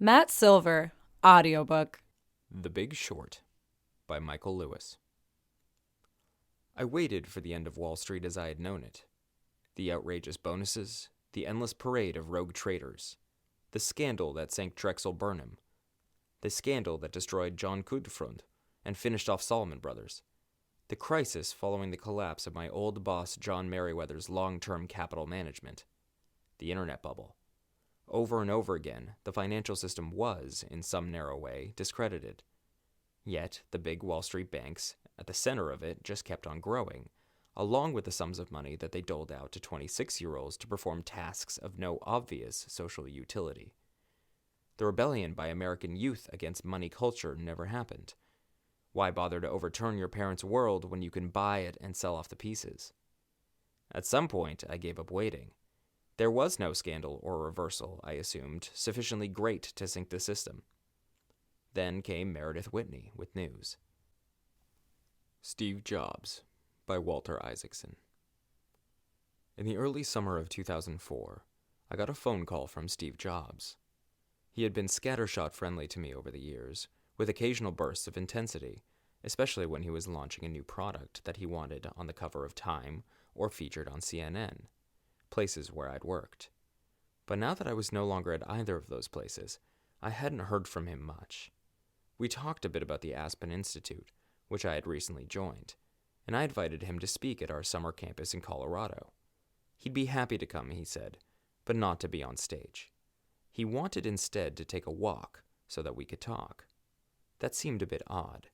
Matt Silver, Audiobook. The Big Short by Michael Lewis. I waited for the end of Wall Street as I had known it. The outrageous bonuses, the endless parade of rogue traders, the scandal that sank Drexel Burnham, the scandal that destroyed John Gudfrund and finished off Salomon Brothers, the crisis following the collapse of my old boss John Merriweather's long-term capital management, the internet bubble. Over and over again, the financial system was, in some narrow way, discredited. Yet, the big Wall Street banks, at the center of it, just kept on growing, along with the sums of money that they doled out to 26-year-olds to perform tasks of no obvious social utility. The rebellion by American youth against money culture never happened. Why bother to overturn your parents' world when you can buy it and sell off the pieces? At some point, I gave up waiting. There was no scandal or reversal, I assumed, sufficiently great to sink the system. Then came Meredith Whitney with news. Steve Jobs by Walter Isaacson. In the early summer of 2004, I got a phone call from Steve Jobs. He had been scattershot friendly to me over the years, with occasional bursts of intensity, especially when he was launching a new product that he wanted on the cover of Time or featured on CNN. Places where I'd worked. But now that I was no longer at either of those places, I hadn't heard from him much. We talked a bit about the Aspen Institute, which I had recently joined, and I invited him to speak at our summer campus in Colorado. He'd be happy to come, he said, but not to be on stage. He wanted instead to take a walk so that we could talk. That seemed a bit odd.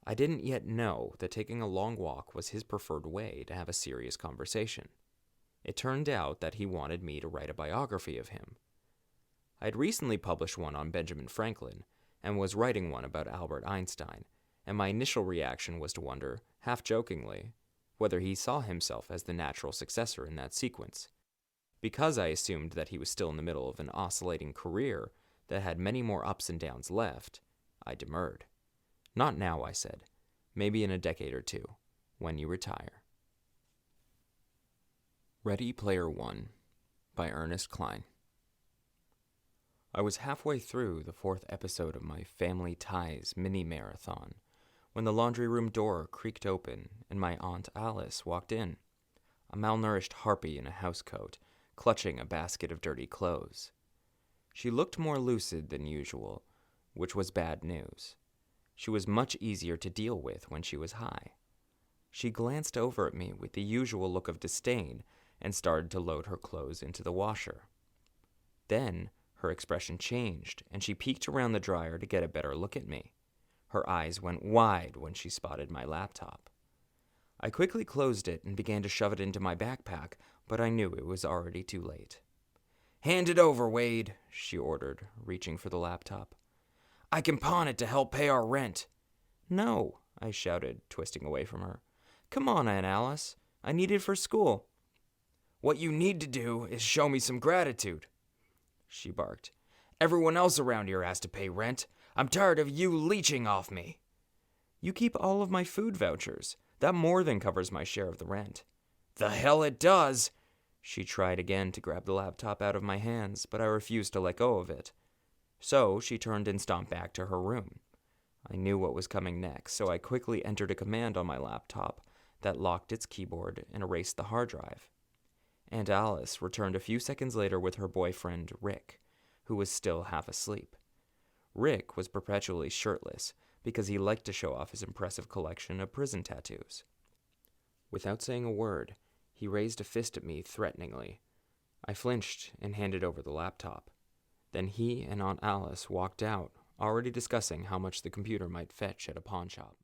I didn't yet know that taking a long walk was his preferred way to have a serious conversation. It turned out that he wanted me to write a biography of him. I had recently published one on Benjamin Franklin and was writing one about Albert Einstein, and my initial reaction was to wonder, half jokingly, whether he saw himself as the natural successor in that sequence. Because I assumed that he was still in the middle of an oscillating career that had many more ups and downs left, I demurred. Not now, I said. Maybe in a decade or two, when you retire. Ready Player One by Ernest Cline. I was halfway through the 4th episode of my Family Ties mini-marathon when the laundry room door creaked open and my Aunt Alice walked in, a malnourished harpy in a housecoat, clutching a basket of dirty clothes. She looked more lucid than usual, which was bad news. She was much easier to deal with when she was high. She glanced over at me with the usual look of disdain and started to load her clothes into the washer. Then her expression changed, and she peeked around the dryer to get a better look at me. Her eyes went wide when she spotted my laptop. I quickly closed it and began to shove it into my backpack, but I knew it was already too late. "Hand it over, Wade," she ordered, reaching for the laptop. "I can pawn it to help pay our rent." "No," I shouted, twisting away from her. "Come on, Aunt Alice. I need it for school." "What you need to do is show me some gratitude," she barked. "Everyone else around here has to pay rent. I'm tired of you leeching off me." "You keep all of my food vouchers. That more than covers my share of the rent." "The hell it does!" She tried again to grab the laptop out of my hands, but I refused to let go of it. So she turned and stomped back to her room. I knew what was coming next, so I quickly entered a command on my laptop that locked its keyboard and erased the hard drive. Aunt Alice returned a few seconds later with her boyfriend, Rick, who was still half asleep. Rick was perpetually shirtless because he liked to show off his impressive collection of prison tattoos. Without saying a word, he raised a fist at me threateningly. I flinched and handed over the laptop. Then he and Aunt Alice walked out, already discussing how much the computer might fetch at a pawn shop.